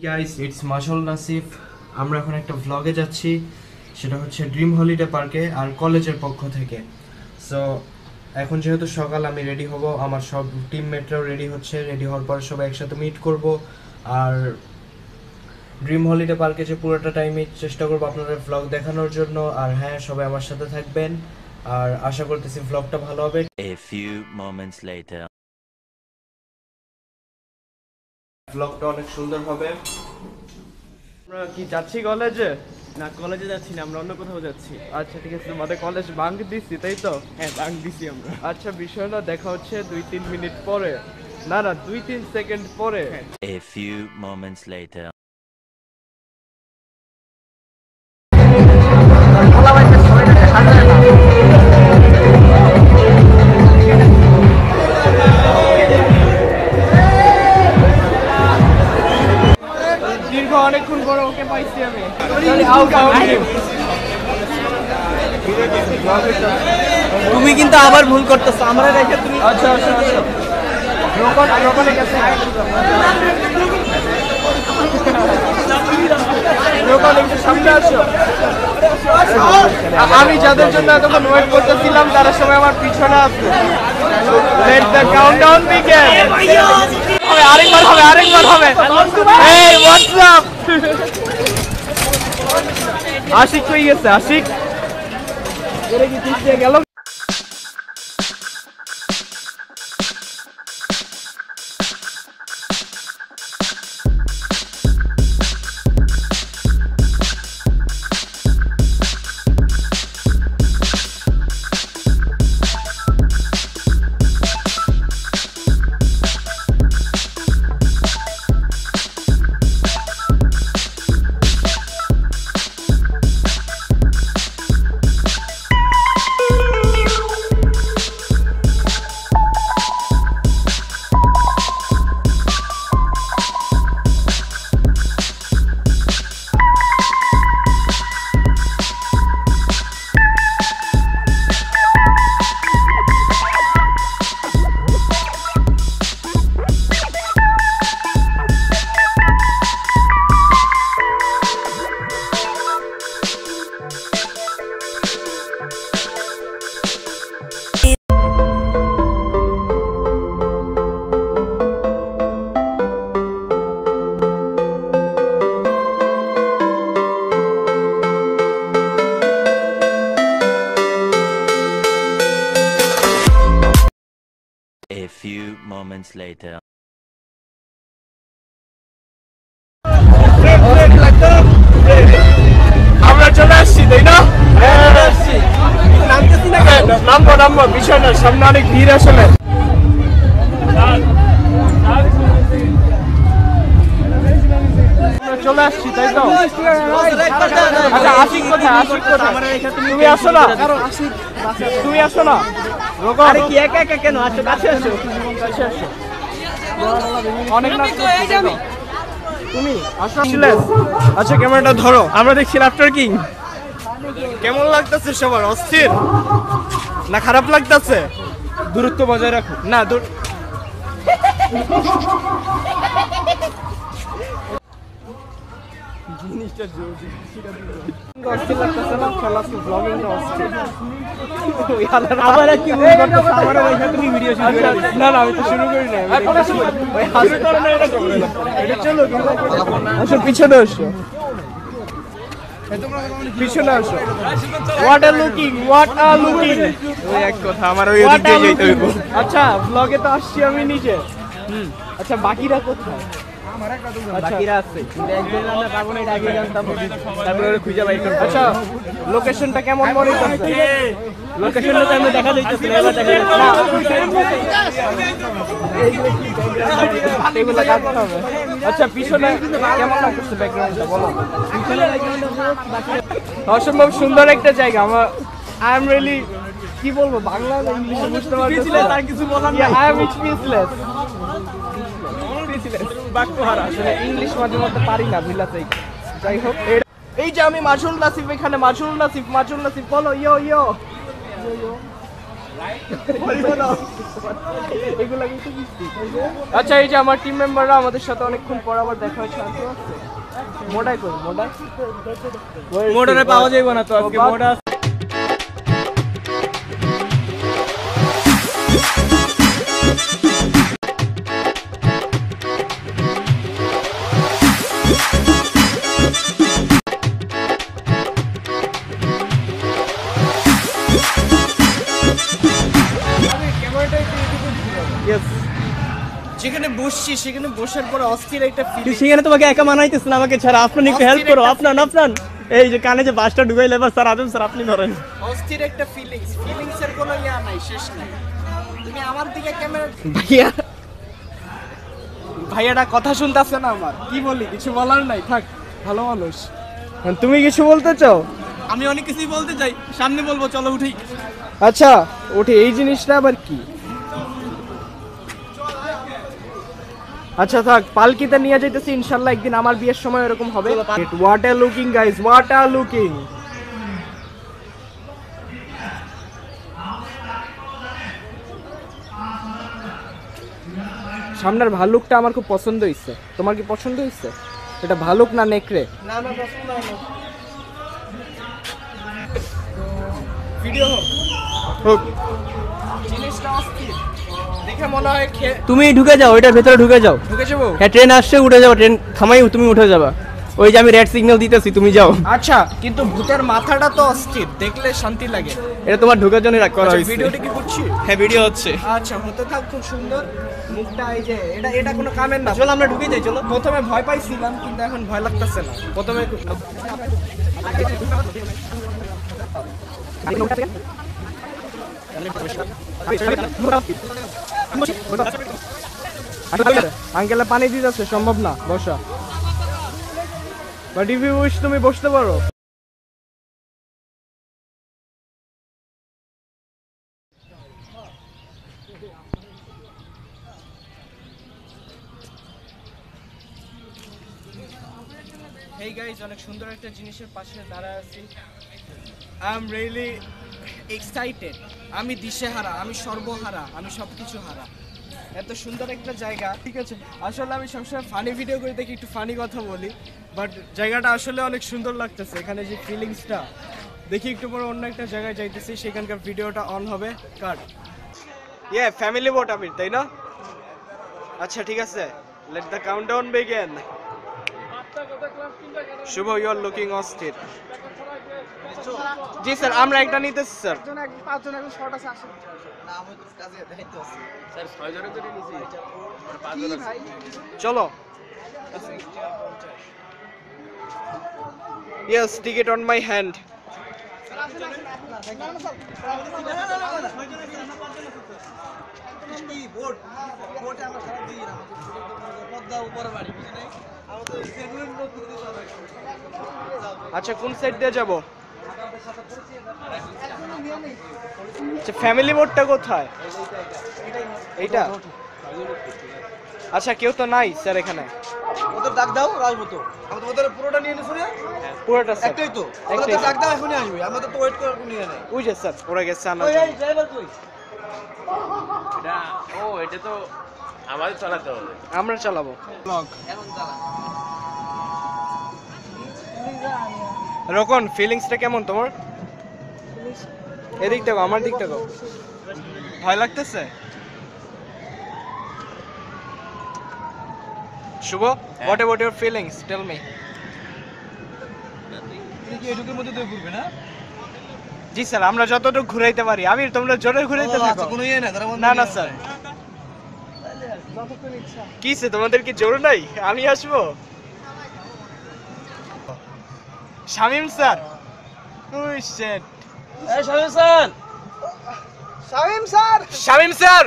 Guys it's মাশাল Nasif. আমরা এখন একটা ভ্লগে যাচ্ছি, সেটা হচ্ছে ড্রিম হলিডে পার্কে আর কলেজের পক্ষ থেকে। সো এখন যেহেতু সকাল, আমি রেডি হব, আমার সব টিমমেটরাও রেডি হচ্ছে। রেডি হওয়ার পর সবাই একসাথে মিট করব আর ড্রিম হলিডে পার্কে যে পুরোটা টাইমে চেষ্টা করবো আপনাদের ভ্লগ দেখানোর জন্য। আর হ্যাঁ, সবাই আমার সাথে থাকবেন আর আশা করতেছি ভ্লগটা ভালো হবে। A few moments later. ভ্লগটা অনেক সুন্দর হবে। আমরা কি যাচ্ছি কলেজে? না, কলেজে যাচ্ছি না, আমরা অন্য কোথাও যাচ্ছি। আচ্ছা ঠিক আছে, তোমাদের কলেজ বাঙ্ক দিচ্ছি তাই তো? হ্যাঁ, বাঙ্ক দিছি আমরা। আচ্ছা, বিষয়টা দেখা হচ্ছে 2-3 মিনিট পরে, না 2-3 সেকেন্ড পরে। A few moments later. দীর্ঘ অনেকক্ষণ পরে ওকে পাইছি আমি। তুমি কিন্তু আবার ভুল করতেছো, আমরা রেখে তুমি। আচ্ছা আচ্ছা আচ্ছা, রোকনের কাছে সামনে আসো। আমি যাদের জন্য এতক্ষণ ওয়েট করতেছিলাম তারা সবাই আমার পিছনে আছে। Let the countdown begin. আরেকবার হবে। এই হোয়াটস আপ, আশিক কই গেছে? আশিক এরে কি পিছিয়ে গেল? A few moments later. আমরা চলে আসছি তাই না? নামবো বিষয় না, সামনে অনেক ভিড় আসলে। চলে আসছি তাই তো? আচ্ছা, আশিক কোথায়? তুমি আসো না? আরে কি একা একা কেন? আসো, কাছে আসো। অনেক নাচ করছি। তুমি আসলে আচ্ছা, ক্যামেরাটা ধরো। আমরা দেখছি লাফটার কিং। কেমন লাগতেছে সবার? অস্থির না খারাপ লাগতেছে? দূরত্ব বজায় রাখো। না জিনিসটা অস্থির লাগতেছে না? খেলাচ্ছি ব্লগিংটা অস্থির। আবার কি ভুল করতেছো? আমারও ওইখানে তুমি ভিডিও শুরু করে দিছো। না আমি তো শুরু করি না। ওই হাসি কারণে এটা করবে না। এটা চলো, আসো পিছনে আসো, পিছনে আসো। হোয়াট আর লুকিং ওই এক কথা, আমার ওই দিক দিয়ে যেতে হইব। আচ্ছা, ব্লগে তো আসছি আমি নিজে। আচ্ছা, বাকিরা কোথায়? বাকিরা আছে, কিন্তু একজন আমরা পাবো না, এটা আগে জানতাম, তারপরে ওরা খুঁজে বাই করতে। আচ্ছা, লোকেশনটা কেমন মনে হচ্ছে? লোকেশনটা তো আমরা দেখা যাইতেছে না, এবার দেখা যাচ্ছে না। এগুলো কাটতে হবে। আচ্ছা, পিছনে কেমন লাগছে ব্যাকগ্রাউন্ডটা বলো? অসম্ভব সুন্দর একটা জায়গা। আমার আই এম রিয়েলি, কি বলবো, বাংলা ইংলিশে বুঝতে পারছি না, তার কিছু বলার নেই। I am speechless. বাক্যহারা, আসলে ইংলিশ মাঝে মধ্যে পারি না বুঝলাতে। যাই হোক, এই যে আমি মাসুল নাসিফ, এখানে মাসুল নাসিফ বলো। ইয়ো আচ্ছা এই যে আমার টিম মেম্বাররা আমাদের সাথে অনেকক্ষণ পর আবার দেখা হয়েছে। মোডাই কই মোডারে পাওয়া যাইব না তো আজকে মোডা যেখানে বসছি সেখানে বসার পরে অস্থির একটা ফিলিং। সেখানে তোমাকে একা মানাইতেছ না আমাকে ছাড়া, আপনার একটু হেল্প করো। আপনার এই যে কানে যে বাসটা ঢুকাইলে এবার স্যার আদম স্যার আপনি ধরেন। অস্থির একটা ফিলিংস এর কোনো ইয়া নাই, শেষ নাই। তুমি আমার দিকে ক্যামেরা ভাইয়াটা কথা শুনতাছে না আমার, কি বলি কিছু বলার নাই, থাক ভালো মানুষ। তুমি কিছু বলতে চাও? আমি অনেক কিছুই বলতে চাই, সামনে বলবো, চলো উঠি। আচ্ছা ওঠে, এই জিনিসটা আবার কি? আচ্ছা থাক, পালকিতে নিয়ে যাইতেছি ইনশাআল্লাহ, একদিন আমার বিয়ের সময় এরকম হবে। What are looking guys, what are looking. সামনের ভালুকটা আমার খুব পছন্দ হইছে, তোমার কি পছন্দ হইছে? এটা ভালুক না নেকড়ে? না না পছন্দ হয় না। ভিডিও হোক। জিনিসটা অস্থির দেখে মনে হয় তুমি ঢুকে যাও, এটার ভেতরে ঢুকে যাও। ঢুকে যাবো? হ্যাঁ ট্রেন আসছে, উঠে যাবো, ট্রেন থামাই তুমি উঠে যাবা। ওই যে আমি রেড সিগন্যাল দিতেছি, তুমি যাও। আচ্ছা কিন্তু ভূতের মাথাটা তো অস্থির, দেখলে শান্তি লাগে। এটা তোমার ঢোকার জন্য রাখা হয়েছে। ভিডিওটা কি করছি? হ্যাঁ ভিডিও হচ্ছে। আচ্ছা হতে থাক, খুব সুন্দর মুখটা। এই যে এটা কোনো কামের না। চলো আমরা ঢুকে যাই, চলো। প্রথমে ভয় পাইছিলাম কিন্তু এখন ভয় লাগতেছে না। প্রথমে আঙ্কেলে পানি দিতেছে, সম্ভব না বসা, বাট ইফ ইউ উইশ তুমি বসতে পারো। হেই গাইস, অনেক সুন্দর একটা জিনিসের পাশে দাঁড়ায় আছি। I am really excited. আমি দিশেহারা, আমি সর্বহারা, আমি সবকিছু হারা। এত সুন্দর একটা জায়গা। ঠিক আছে, আসলে আমি সবসময় ফানি ভিডিও করে দেখি, একটু ফানি কথা বলি, বাট জায়গাটা আসলে অনেক সুন্দর লাগতেছে। এখানে যে ফিলিংসটা দেখি, একটু পরে অন্য একটা জায়গায় যাইতেছি, সেখানকার ভিডিওটা অন হবে। কাট ফ্যামিলি বোট আমির, তাই না? আচ্ছা ঠিক আছে, let the countdown begin. Shubho, you are looking অস্থির। জি স্যার, আমরা একটা নিতেছি স্যার। চলো। Yes, ticket on my hand. আচ্ছা কোন সাইড দিয়ে যাবো? আচ্ছা ফ্যামিলি বোটটা কোথায়? এইটা? আচ্ছা কেউ তো নাই স্যার এখানে। ওদের ডাক দাও, আসবো তো। আমাদের ওদের পুরোটা নিয়ে নিছো না? পুরোটা স্যার একটাই তো। ওদের ডাক দাও, এখনই আসবে। আমাদের তো ওয়েট করার কোনো ইয়ে নাই। ওই যে স্যার ওরা গেছে আনার ওই জন্য। ড্রাইভার কই? এটা তো আমাদের চালাতে হবে। আমরা চালাবো ব্লগ। রকন, ফিলিংসটা কেমন তোমার? এদিক দেখো, আমার দিক দেখো। ভয় লাগতেছে? শুভ, what about your feelings? Tell me. তুমি কি এটুকুর মধ্যে দিয়ে ঘুরবে না? জি স্যার, আমরা যতটুকু ঘুরাইতে পারি। আমির তোমরা জোরে ঘুরাইতে থাকো। আচ্ছা কোনো ইয়ে না, তার না না স্যার। কিসে তোমাদের কি জোর নাই? আমি আসবো। শামিম স্যার, ওই শিট। এই Shamim sir, Shamim sir, Shamim sir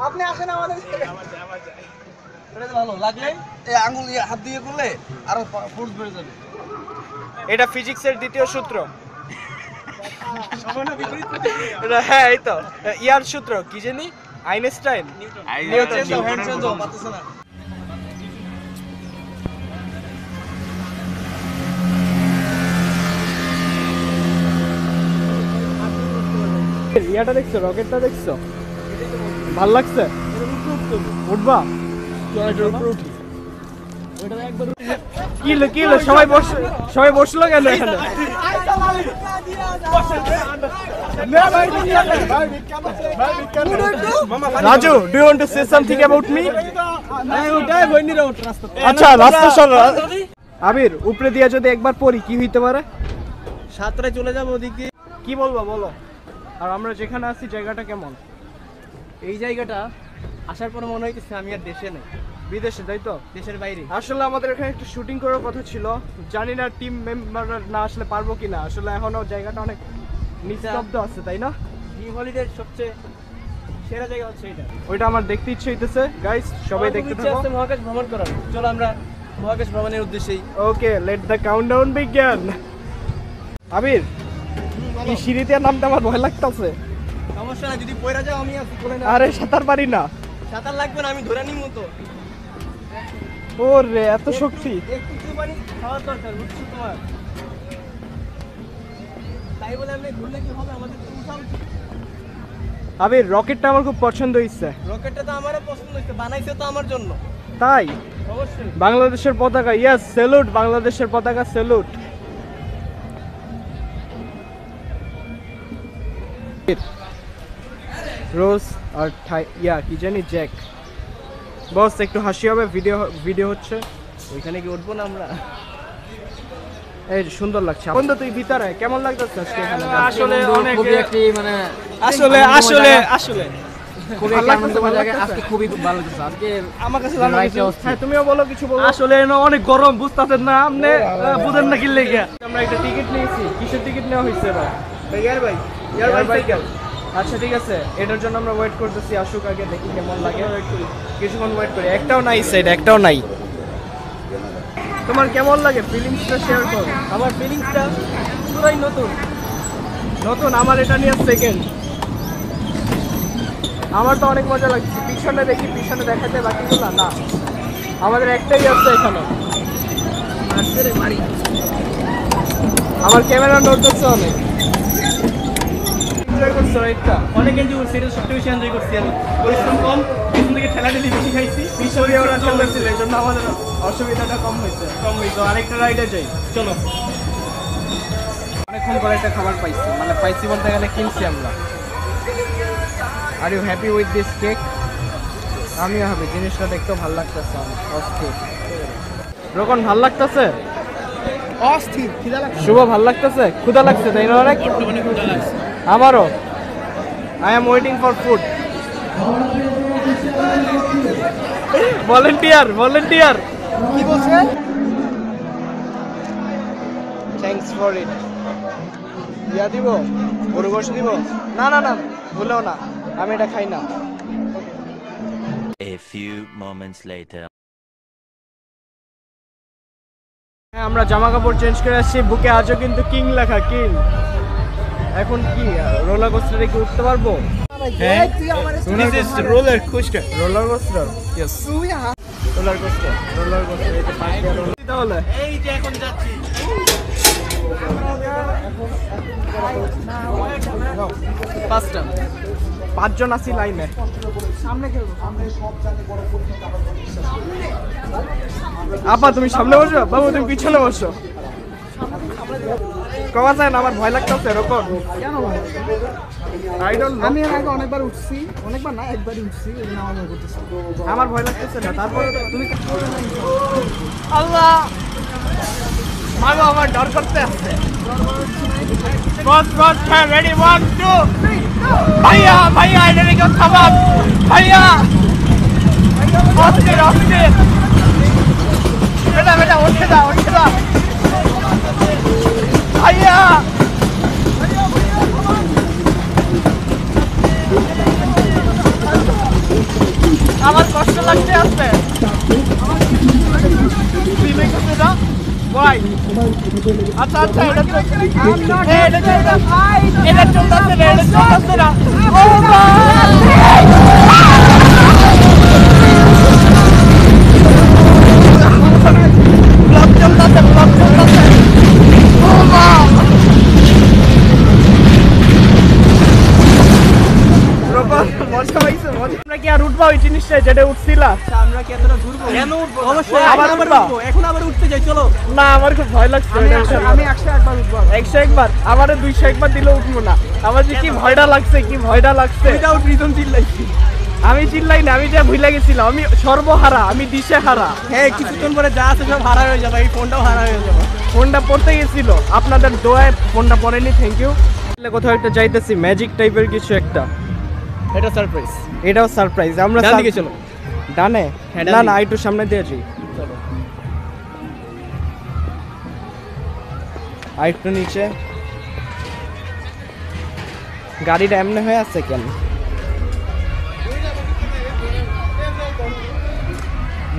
আপনি আসেন আমাদের। এটা ভালো লাগলে এই আঙ্গুল হাত দিয়ে করলে আরো ফোর্স বেড়ে যাবে। এটা ফিজিক্সের দ্বিতীয় সূত্র। হ্যাঁ এই তো ইয়ার সূত্র, কি জানি আইনস্টাইন, নিউটন। ইয়াটা দেখছো, রকেটটা দেখছো, ভাল লাগছে? উঠবা? কি হলো সবাই বসলো কেন এখানে? Raju, do you want to say something about me? আচ্ছা, রাস্তা সর। আবির, উপরে দিয়া যদি একবার পড়ি কি হইতে পারে? সাতটায় চলে যাবো ওদিকে। কি বলবো বলো? আর আমরা যেখানে আছি জায়গাটা কেমন? এই জায়গাটা আসার পরে মনে হইতেছে আমি আর দেশে নেই, বিদেশে, তাই তো? দেশের বাইরে। আসলে আমাদের এখানে একটু শুটিং করার কথা ছিল, জানি না টিম মেম্বার না আসলে পারবো কিনা। আসলে এখনো জায়গাটা অনেক নিস্তব্ধ আছে, তাই না? ড্রিম হলিডের সবচেয়ে সেরা জায়গা হচ্ছে এটা। ওইটা আমার দেখতে ইচ্ছে হইতেছে। গাইস, সবাই দেখতে থাকো। মহাকাশ ভ্রমণ করার, চলো আমরা মহাকাশ ভ্রমণের উদ্দেশ্যেই। ওকে, লেট দ্য কাউন্টডাউন বিগিন। আবির, এই সিঁড়িতে নামতে আমার ভয় লাগতেছে। সমস্যা না, যদি পয়রা যাও আমি আছি কোলে না। আরে সাঁতার পারি না। সাঁতার লাগবে না, আমি ধরে নিব তো। ওরে, এত শক্তি! একটু পানি খাওয়ার দরকার, বুঝছো তোমার? তাই বলে আমি ঘুরলে কি হবে, আমাদের তো উঠা উচিত। আবির, রকেটটা আমার খুব পছন্দ হইছে। রকেটটা তো আমারও পছন্দ হয়েছে, বানাইছে তো আমার জন্য। তাই? অবশ্যই। বাংলাদেশের পতাকা, ইয়েস, স্যালুট বাংলাদেশের পতাকা, স্যালুট। রোজ আর কি জানি, জ্যাক। বস, একটু হাসি হবে, ভিডিও হচ্ছে। ওইখানে কি উঠবো না আমরা? এই সুন্দর লাগছে। বন্ধু, তুই ভিতরে কেমন লাগতেছে আজকে এখানে? আসলে অনেক খুবই একটি মানে আসলে খুবই ভালো একটা লাগতেছে, আনন্দময় ভালো জায়গা। লাগতেছে। আজকে খুবই ভালো লাগছে আজকে আমার কাছে হ্যাঁ, তুমিও বলো, কিছু বলো। আসলে অনেক গরম, বুঝতেছেন না আপনি? বুঝেন না কি লেগে? আমরা একটা টিকিট নিয়েছি। কিসের টিকিট নেওয়া হয়েছে এবার? ইয়ার ভাই আচ্ছা, ঠিক আছে, এটার জন্য আমরা ওয়েট করতেছি। আসুক আগে, দেখি কেমন লাগে। কিছুক্ষণ ওয়েট করি। একটাও নাই সাইড, একটাও নাই। তোমার কেমন লাগে? ফিলিংসটা শেয়ার করো। আমার ফিলিংসটা পুরাই নতুন। আমার এটা নিয়ে সেকেন্ড। আমার তো অনেক মজা লাগছে। পিছনে দেখি, পিছনে দেখাতে বাকিগুলো না। আমাদের একটাই আছে এখানে। আমার ক্যামেরা নোট করছে অনেক। এনজয় করছো রাইটটা? অনেক এনজয় করছি, এটা সবচেয়ে বেশি এনজয় করছি আমি। পরিশ্রম কম, পিছন থেকে ঠেলাঠেলি বেশি খাইছি। পিছনে ওরা চলতেছিল, এই জন্য আমাদের অসুবিধাটা কম হয়েছে। তো আরেকটা রাইডে যাই, চলো। অনেকক্ষণ পরে একটা খাবার পাইছি, মানে পাইছি বলতে গেলে কিনছি আমরা। Are you happy with this cake? আমিও হ্যাপি, জিনিসটা দেখতেও ভালো লাগতেছে অনেক অস্থির। রোকন, ভাল লাগতেছে? অস্থির খিদা লাগছে। শুভ, ভাল লাগতেছে? ক্ষুধা লাগছে, তাই না? অনেক আমারও। I am waiting for food. Volunteer কি বলছে? Thanks for it. ইয়া দিব, গরু গোশ দিব? না, ভুলেও না, আমি এটা খাই না। A few moments later. হ্যাঁ, আমরা জামা কাপড় চেঞ্জ করে আসছি। বুকে আজও কিন্তু কিং লেখা, কিং। এখন কি রোলার কোস্টারে কি উঠতে পারবো? Roller coaster. Roller coaster, yes, roller coaster. এই যে পাশ দিয়ে roller- তাহলে এই যে এখন যাচ্ছি। 5টা 5 জন আছি লাইনে। আপা, তুমি সামনে বসো, বাবু তুমি পিছনে বসো। কমা যায় না, আমার ভয় লাগতেছে। এরকম আই ডোন্ট নো। আমি এর আগে অনেকবার উঠছি, অনেকবার না, একবারই উঠছি। এই নাম আমি করতেছি। আমার ভয় লাগতেছে না। তারপরে তুমি আল্লাহ, মাগো, আমার ডর করতে আছে। বস, হ্যাঁ, রেডি, 1 2 ভাইয়া এটারে কেউ থামান। ভাইয়া, অস্থির। বেটা উঠে যা। ভাইয়া, আমার কষ্ট লাগতে আছে। আচ্ছা, এটা চলতেছে না। উঠবা ওই জিনিসটা যেটা উঠছিলা? আমরা কি এতটা ঘুরবো? কেন উঠবো? অবশ্যই আবার আবার উঠবা? উঠবো। এখন আবার উঠতে যাই, চলো। না, আমার খুব ভয় লাগছে। আমি 100 একবার উঠবো। 100 একবার, আমারে 200 একবার দিলে উঠবো না। আমার যে কি ভয়টা লাগছে, কি ভয়টা লাগছে। উইদাউট রিজন চিল্লাইছি। আমি চিল্লাই না, আমি যা ভুলে গেছিলাম, আমি সর্বহারা, আমি দিশেহারা। হ্যাঁ, কিছুক্ষণ পরে যা আছে সব হারা হয়ে যাবে, এই ফোনটাও হারা হয়ে যাবে। ফোনটা পড়তে গেছিল, আপনাদের দোয়ায় ফোনটা পড়েনি, থ্যাংক ইউ। কোথাও একটা যাইতেছি, ম্যাজিক টাইপের কিছু একটা। এটা সারপ্রাইজ। এটাও সারপ্রাইজ। আমরা ডান দিকে চলো। ডানে? হ্যাঁ, ডান না দিকে। না, একটু সামনে দিয়ে যাই। চলো। আর একটু নিচে। গাড়িটা এমনি হয়ে আছে কেন?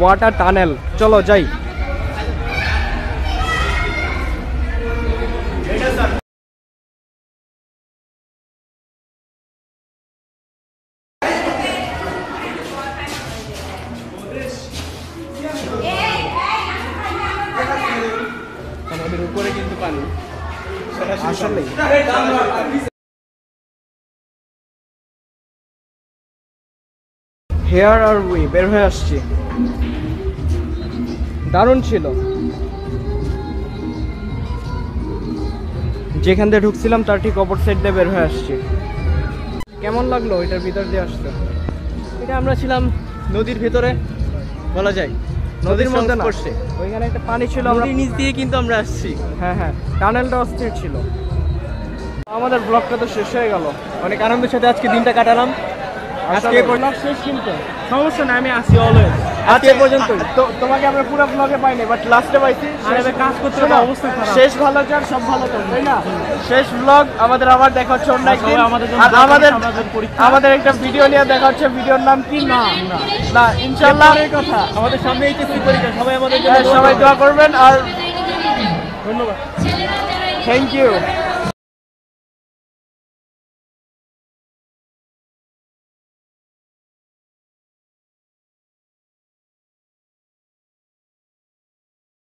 ওয়াটার টানেল, চলো যাই। আমাদের উপরে কিন্তু পানি। আসলে হেয়ার আর উই বের হয়ে আসছি। দারুণ ছিল। যেখান দিয়ে ঢুকছিলাম তার ঠিক অপর সাইড দিয়ে বের হয়ে আসছি। কেমন লাগলো এটার ভিতর দিয়ে আসতে? এটা আমরা ছিলাম নদীর ভেতরে বলা যায়, নদীর মধ্যে না, সংস্পর্শে। ওইখানে একটা পানি ছিল, আমরা নদীর নিচ দিয়ে কিন্তু আমরা আসছি। হ্যাঁ হ্যাঁ, টানেলটা অস্থির ছিল। আমাদের ব্লগটা তো শেষ হয়ে গেল। অনেক আনন্দের সাথে আজকে দিনটা কাটালাম। আজকে ব্লগ শেষ কিন্তু। সমস্যা না, আমি আসি অলওয়েজ। আজকে পর্যন্তই তো তোমাকে আমরা পুরো ব্লগে পাইনি, বাট লাস্টে পাইছি। কাজ করতে শোনো, অবস্থা খারাপ। শেষ ভালো যার সব ভালো তো, তাই না? শেষ ব্লগ আমাদের আবার দেখা হচ্ছে অন্য একদিন। আমাদের জন্য আর দোয়া করবেন, আমাদের আমাদের পরীক্ষা। আমাদের একটা ভিডিও নিয়ে দেখা হচ্ছে। ভিডিওর নাম কি? না ইনশাআল্লাহ কথা আমাদের সামনে এইচএসসি পরীক্ষা, সবাই আমাদের জন্য সবাই দোয়া করবেন। আর ধন্যবাদ। Thank you.